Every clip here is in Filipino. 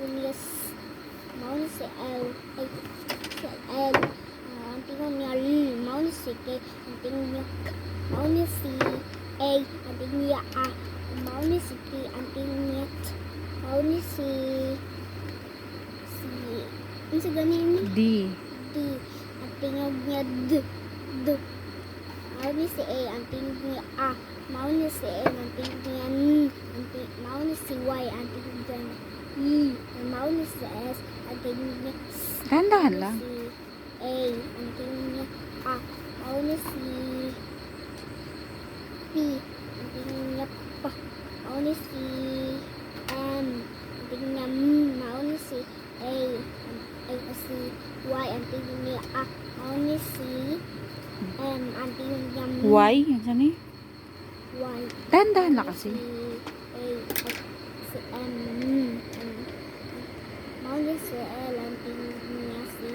tingog niya S. Mauni si L. Ay, si L. Ang tingog niya L. Mauni si K. Ang tingog niya K. Mauni si A. Ang tingog niya A. Mauni si T. Ang tingog niya T. Mauni si ano sa ganin? D. D. Ang tingog niya D. D. Mauni si A. Ang tingog niya A. Mauni si N. Ang tingog niya N. Mauni si Y. Ang tingog niya E. Mauni si S. Ang tingog niya S. Dahan-dahan lang. Si A. Ang tingog niya A. Mauni si P. Ang tingog niya P. Mauni si M. Ang tingog niya M. Mauni si A. Si Y. Ang tingog niya A. Mauni si M. Ang tingog niya M. Y? Yan saan eh? Y. Dahan-dahan lang kasi. A. Si M. Mauni si L. Ang tingog niya si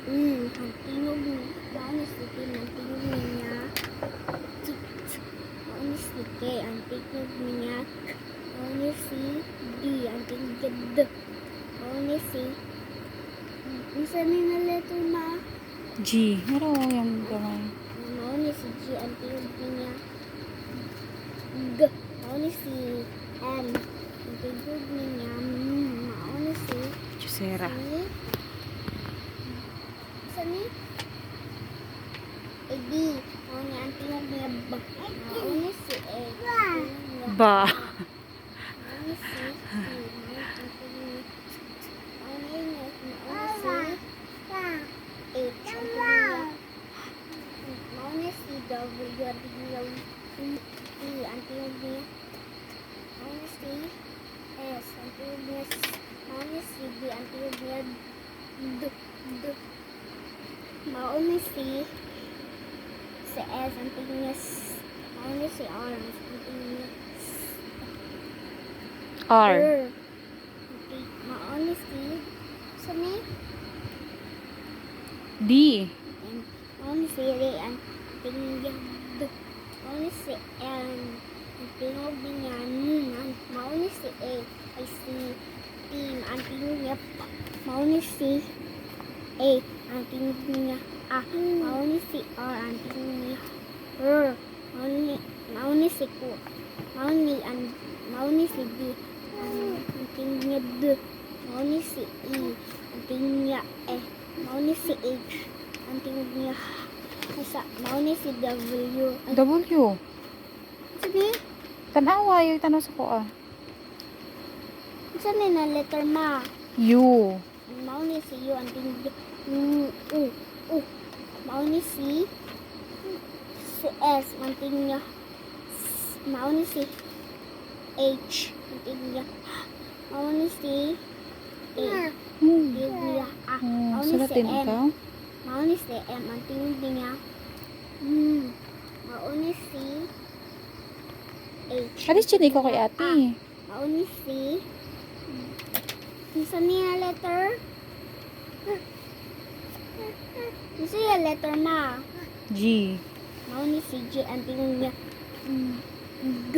ang tingog niya. Mauni si T. Ang tingog niya Kit. Mauni si K. Ang tingog niya K. Mauni si D. Ang tingog niya D. Mauni si isa na letter na. G. Pero yung gamay. Mauni si G. Ang tingog niya G. Mauni si M. Ang tingog niya mauni si Chusera. isa ni A. B. Mauni ang tingog niya B. Mauni si A. Ba. Mauni si C. Mauni si W. Ang tingog E. Ang tingog niya mauni si S. Ang tingog niya S. Mauni si D. Ang tingog niya D. D. Mauni si S. Ang tingog niya S. Mauni si R. Ang tingog niya S. R. Mauni si sa ni D. mauni si Ray. Ang tingog niya D. Mauni si N. Ang tingog niya N. Mauni si A. Ay si T. Ang tingog niya P. Mauni si A. Ang tingog niya A. Mauni si R. Ang tingog niya R. Mauni si Q. Mauni si D. Ang tingog niya D. Mauni si E. Ang tingog niya E. Mauni si H. Ang tingog niya mauni si W. Ay, W. sabi? Tanawa yung tanong sa ko ah. Saan na letter ma? U. Mauni si U. Ang tingog niya U. Mauni si S. Ang tingog niya mauni si H. Ang tingog niya mauni si A. Ang tingog niya A. Mauni si Sulatin M. ikaw. Mauni si M. Ang tingog niya mauni si H. Alis dyan ikaw kay ate. Mauni si isa niya letter? Isa yung letter na. G. Mauni si J. Ang tingog niya G.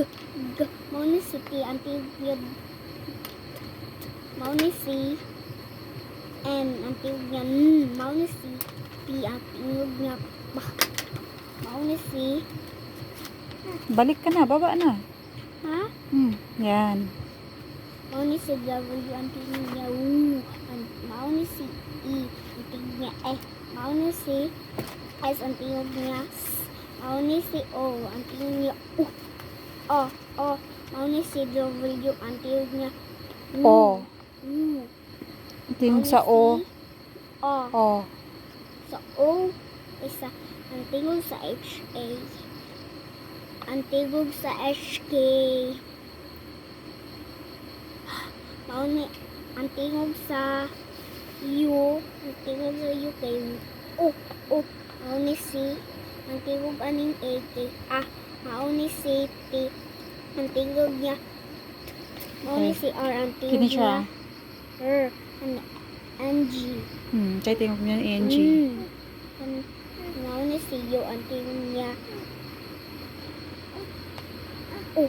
Mauni si T. Ang tingog niya mauni si N. Ang tingog niya N. Mauni si P. Ang tingog niya P. Mauni si Balik ka na. Baba na. ha? Yan. Mauni si W. Ang tingog niya U. Mauni si E. Ang tingog niya E. Mauni si S. Ang tingog niya S. Mauni si O. Ang tingog niya U. O. Mauni si W. Ang tingog niya O. U. Tingog sa O. O. O. Sa O. Isa. Ang tingog sa H. A. Ang tingog sa HK. Mauni. Ang tingog sa U. Ang tingog sa U kay O. Mauni si. Ang tingog aning A kay A. Mauni si T. Ang tingog niya. Mauni si R. Ang tingog Kini siya. niya R. Ang G. Kaya tingog niya yung NG. Mauni si U. Ang tingog niya O.